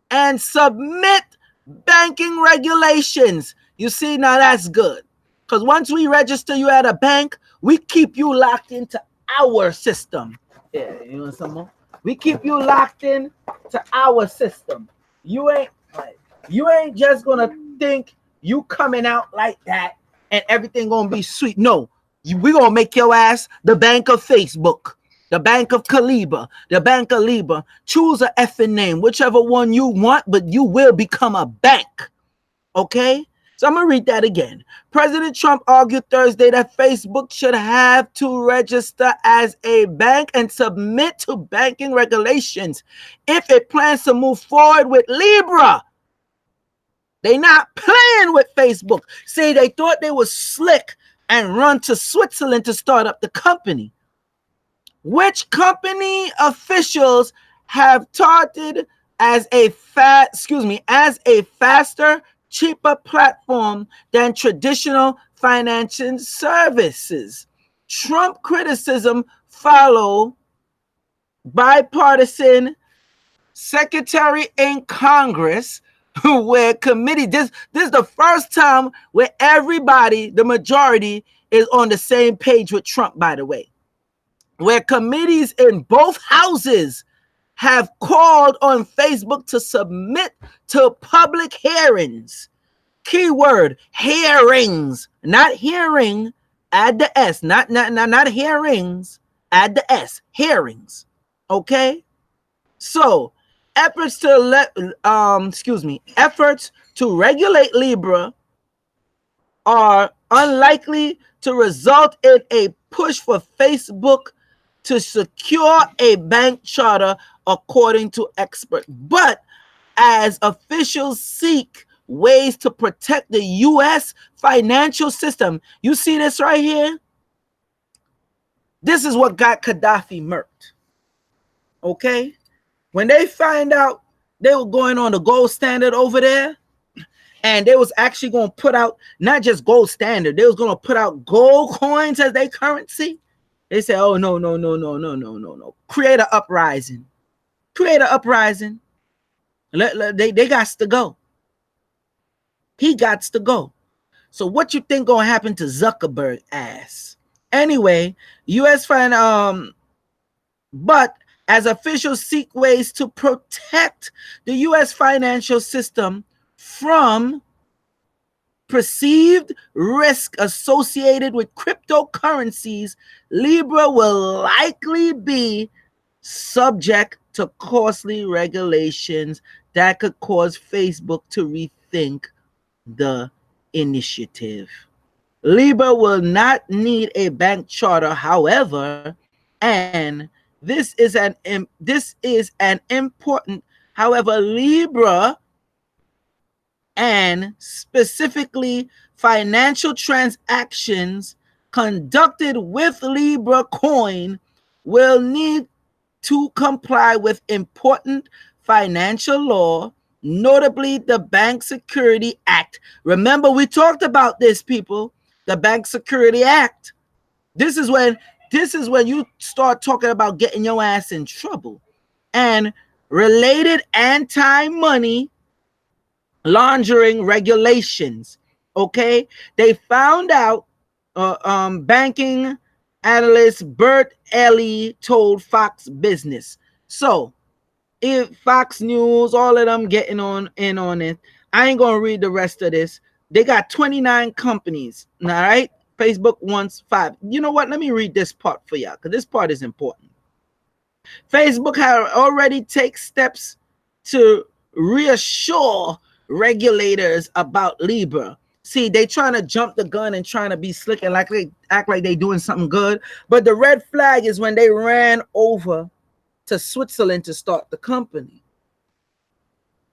and submit banking regulations. You see, now that's good. Because once we register you at a bank, we keep you locked into our system. Yeah, you want some more? We keep you locked in to our system. You ain't just gonna think you coming out like that and everything gonna be sweet. No, we gonna make your ass the bank of Facebook, the bank of Calibra, the bank of Libra. Choose a effing name, whichever one you want, but you will become a bank. Okay? So I'm going to read that again. President Trump argued Thursday that Facebook should have to register as a bank and submit to banking regulations if it plans to move forward with Libra. They not playing with Facebook. See, they thought they was slick and run to Switzerland to start up the company, which company officials have touted as a faster, cheaper platform than traditional financial services. Trump criticism follow bipartisan secretary in Congress where committee, this is the first time where everybody, the majority, is on the same page with Trump, by the way, where committees in both houses have called on Facebook to submit to public hearings. Keyword, hearings, not hearing, add the S, not hearings, add the S, hearings. Okay? So, efforts to regulate Libra are unlikely to result in a push for Facebook to secure a bank charter, according to experts. But as officials seek ways to protect the U.S. financial system, you see this right here? This is what got Gaddafi murked. Okay? When they find out they were going on the gold standard over there, and they was actually going to put out not just gold standard, they was going to put out gold coins as their currency. They said, oh, no. Create an uprising. They got to go. He got to go. So what you think going to happen to Zuckerberg ass? Anyway, but as officials seek ways to protect the U.S. financial system from perceived risk associated with cryptocurrencies, Libra will likely be subject to costly regulations that could cause Facebook to rethink the initiative. Libra will not need a bank charter, however, and this is an important, however, Libra and specifically financial transactions conducted with Libra coin will need to comply with important financial law, notably the Bank Security Act. Remember, we talked about this, people. The Bank Security Act. This is when you start talking about getting your ass in trouble. And related anti-money laundering regulations. Okay, they found out. Banking analyst Bert Ely told Fox Business. So, if Fox News, all of them getting in on it, I ain't gonna read the rest of this. They got 29 companies. All right, Facebook wants 5. You know what? Let me read this part for y'all because this part is important. Facebook had already taken steps to reassure regulators about Libra, See, they trying to jump the gun and trying to be slick and like they act like they doing something good. But the red flag is when they ran over to Switzerland to start the company,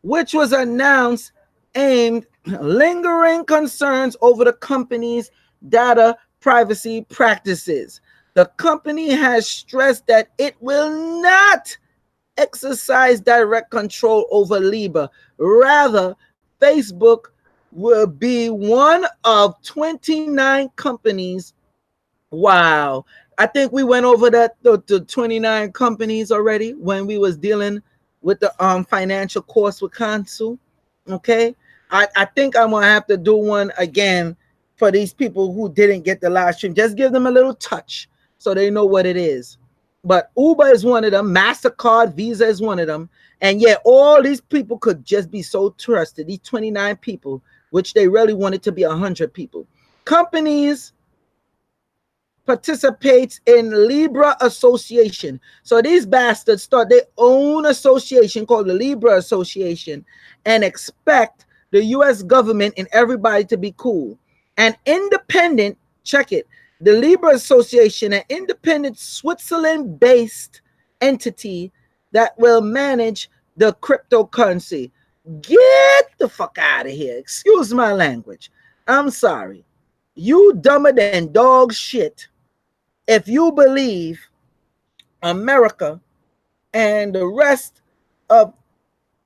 which was announced aimed lingering concerns over the company's data privacy practices. The company has stressed that it will not exercise direct control over Libra. Rather, Facebook will be one of 29 companies. Wow. I think we went over that the 29 companies already when we was dealing with the financial course with Consul. Okay. I think I'm gonna have to do one again for these people who didn't get the live stream. Just give them a little touch so they know what it is. But Uber is one of them, MasterCard, Visa is one of them. And yet all these people could just be so trusted, these 29 people, which they really wanted to be 100 people. Companies participates in Libra Association. So these bastards start their own association called the Libra Association and expect the US government and everybody to be cool. An independent, check it, the Libra Association, an independent Switzerland-based entity that will manage the cryptocurrency. Get the fuck out of here. Excuse my language. I'm sorry. You dumber than dog shit if you believe America and the rest of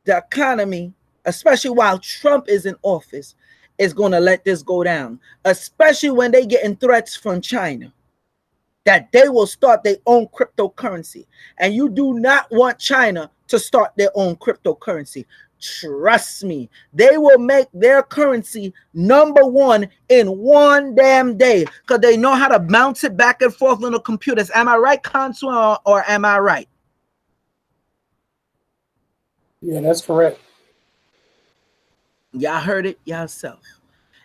the economy, especially while Trump is in office, is going to let this go down, especially when they getting threats from China that they will start their own cryptocurrency. And you do not want China to start their own cryptocurrency. Trust me, they will make their currency number one in one damn day because they know how to bounce it back and forth on the computers. Am I right, Consul, or am I right? Yeah, that's correct. Y'all heard it yourself.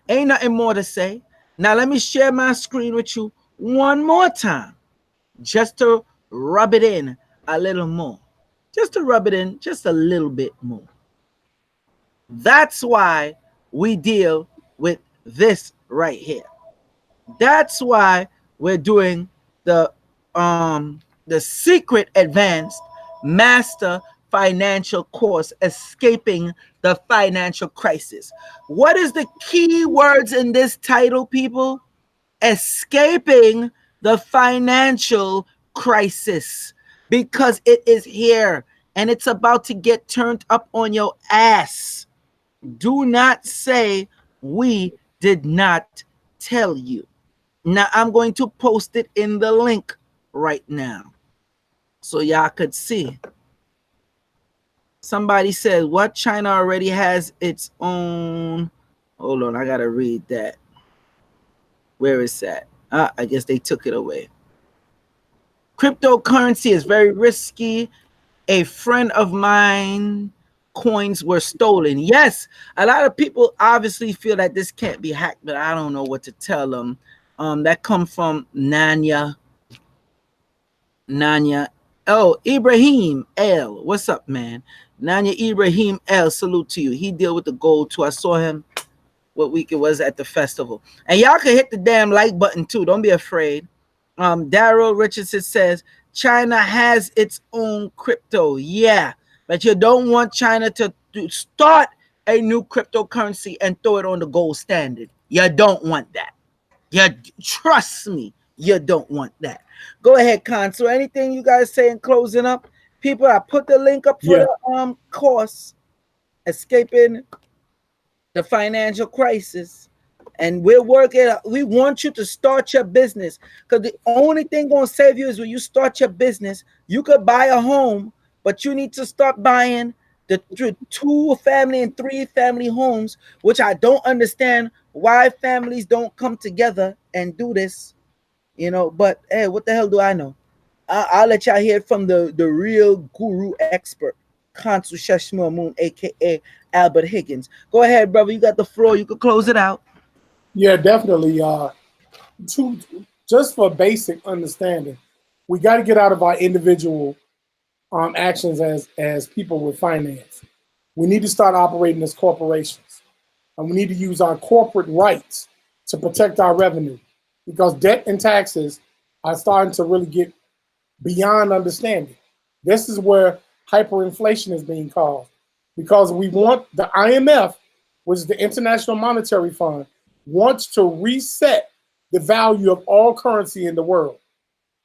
Ain't nothing more to say. Now let me share my screen with you one more time just to rub it in a little more. Just to rub it in just a little bit more. That's why we deal with this right here. That's why we're doing the secret advanced master financial course, escaping the financial crisis. What is the key words in this title, people? Escaping the financial crisis, because it is here and it's about to get turned up on your ass. Do not say we did not tell you. Now I'm going to post it in the link right now so y'all could see. Somebody said, what? China already has its own. Hold on, I gotta read that. Where is that? I guess they took it away. Cryptocurrency is very risky. A friend of mine coins were stolen. Yes, a lot of people obviously feel that this can't be hacked, but I don't know what to tell them. That come from Nanya. Oh, Ibrahim L. What's up, man? Nanya Ibrahim L. Salute to you. He deal with the gold too. I saw him what week it was at the festival. And y'all can hit the damn like button too. Don't be afraid. Daryl Richardson says China has its own crypto. Yeah, but you don't want China to start a new cryptocurrency and throw it on the gold standard. You don't want that. You trust me. You don't want that. Go ahead, Consul. Anything you guys say in closing up? People, I put the link up for the course, Escaping the Financial Crisis. And we're working. We want you to start your business, because the only thing going to save you is when you start your business. You could buy a home, but you need to start buying the 2-family and 3-family homes, which I don't understand why families don't come together and do this, but hey, what the hell do I know? I'll let y'all hear it from the real guru expert, Consul Shashmua Moon, aka Albert Higgins. Go ahead, brother. You got the floor. You can close it out. Yeah, definitely. Just for basic understanding, we got to get out of our individual actions as people with finance. We need to start operating as corporations. and we need to use our corporate rights to protect our revenue, because debt and taxes are starting to really get beyond understanding. This is where hyperinflation is being caused, because we want the IMF, which is the International Monetary Fund, wants to reset the value of all currency in the world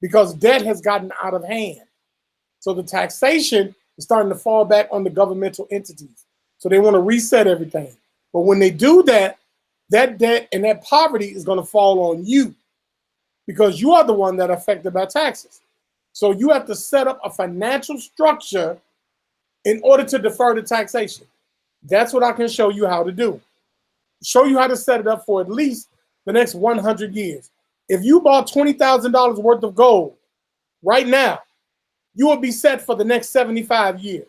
because debt has gotten out of hand. So the taxation is starting to fall back on the governmental entities. So they want to reset everything. But when they do that, that debt and that poverty is going to fall on you because you are the one that are affected by taxes. So you have to set up a financial structure in order to defer the taxation. That's what I can show you how to do. Show you how to set it up for at least the next 100 years. If you bought $20,000 worth of gold right now, you will be set for the next 75 years.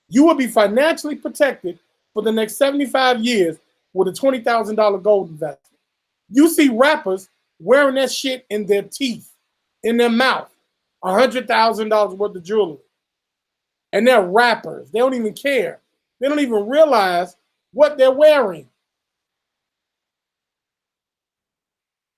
You will be financially protected for the next 75 years with a $20,000 gold investment. You see rappers wearing that shit in their teeth, in their mouth, $100,000 worth of jewelry. And they're rappers. They don't even care. They don't even realize what they're wearing.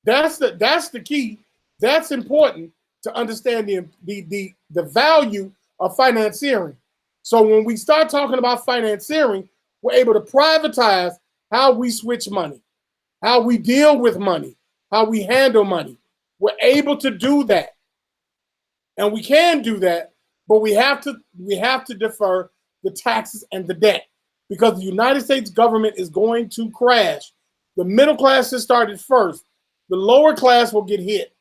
That's the key. That's important to understand the value of financiering. So when we start talking about financiering, we're able to privatize how we switch money, how we deal with money, how we handle money. We're able to do that. And we can do that, but we have to defer the taxes and the debt, because the United States government is going to crash. The middle class has started first. The lower class will get hit,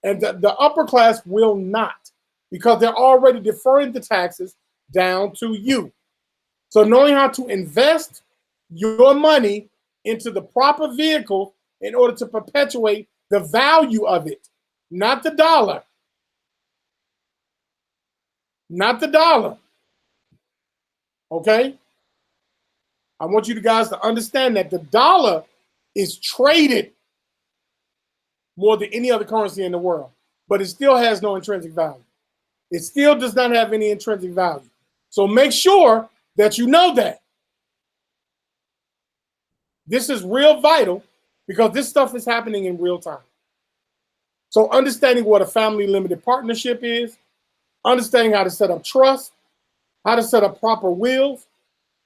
and the upper class will not, because they're already deferring the taxes down to you. So knowing how to invest your money into the proper vehicle in order to perpetuate the value of it, not the dollar. Not the dollar. Okay? I want you guys to understand that the dollar is traded more than any other currency in the world, but it still has no intrinsic value. It still does not have any intrinsic value. So make sure that you know that. This is real vital because this stuff is happening in real time. So understanding what a family limited partnership is, understanding how to set up trust, how to set up proper wills,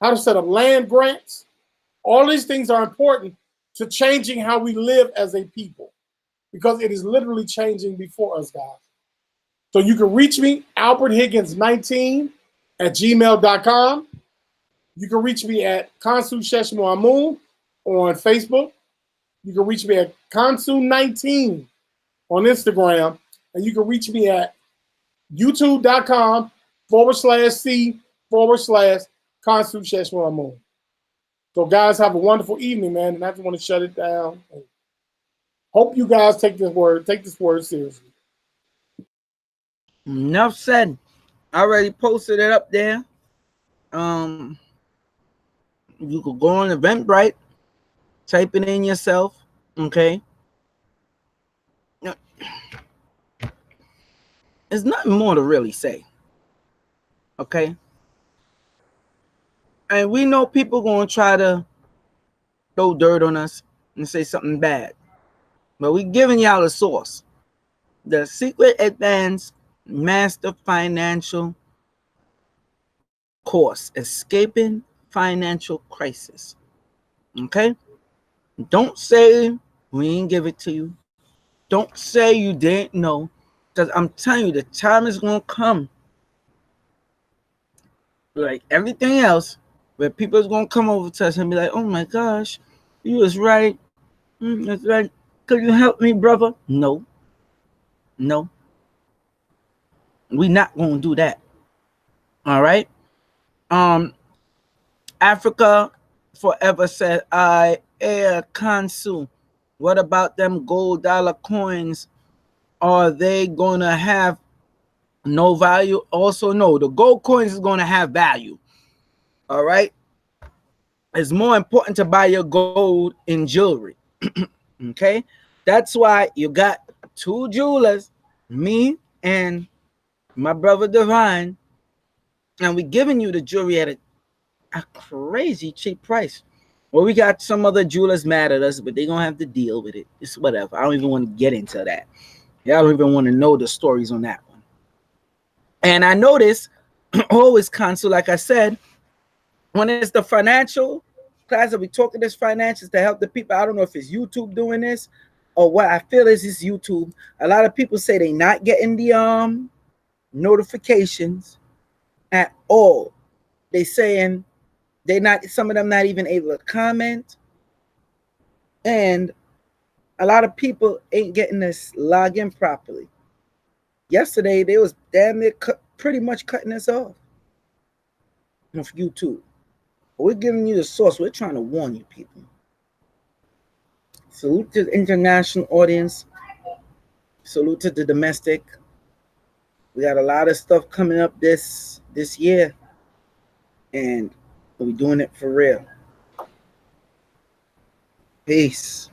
how to set up land grants. All these things are important to changing how we live as a people, because it is literally changing before us, guys. So you can reach me, alberthiggins19@gmail.com. You can reach me at Kansu Sheshmuamun on Facebook. You can reach me at Kansu19 on Instagram. And you can reach me at youtube.com/C/Kansu Sheshmuamun. So guys, have a wonderful evening, man. And I just want to shut it down. Hope you guys take this word seriously. Enough said. I already posted it up there. You could go on Eventbrite, type it in yourself. Okay. There's nothing more to really say. Okay. And we know people gonna try to throw dirt on us and say something bad. But we giving y'all the source. The Secret Advanced Master Financial Course, Escaping Financial Crisis. Okay? Don't say we ain't give it to you. Don't say you didn't know. Because I'm telling you, the time is going to come, like everything else, where people is going to come over to us and be like, oh my gosh, you was right. That's right. Could you help me, brother? No. No. We not going to do that. All right? Africa Forever said, I air Kansu. What about them gold dollar coins? Are they going to have no value? Also, no, the gold coins is going to have value. All right. It's more important to buy your gold in jewelry. Okay. That's why you got two jewelers, me and my brother Divine, and we giving you the jewelry at a crazy cheap price. Well, we got some other jewelers mad at us, but they're gonna have to deal with it. It's whatever. I don't even want to get into that. Yeah, I don't even want to know the stories on that one. And I notice always console, like I said, when it's the financial class that we talking this financials to help the people. I don't know if it's YouTube doing this or what. I feel is it's YouTube. A lot of people say they not getting the notifications at all. They saying they not, some of them not even able to comment, and a lot of people ain't getting this login properly. Yesterday they was damn near pretty much cutting us off of YouTube. We're giving you the source. We're trying to warn you people. Salute to the international audience. Salute to the domestic. We got a lot of stuff coming up this year, and we're doing it for real. Peace.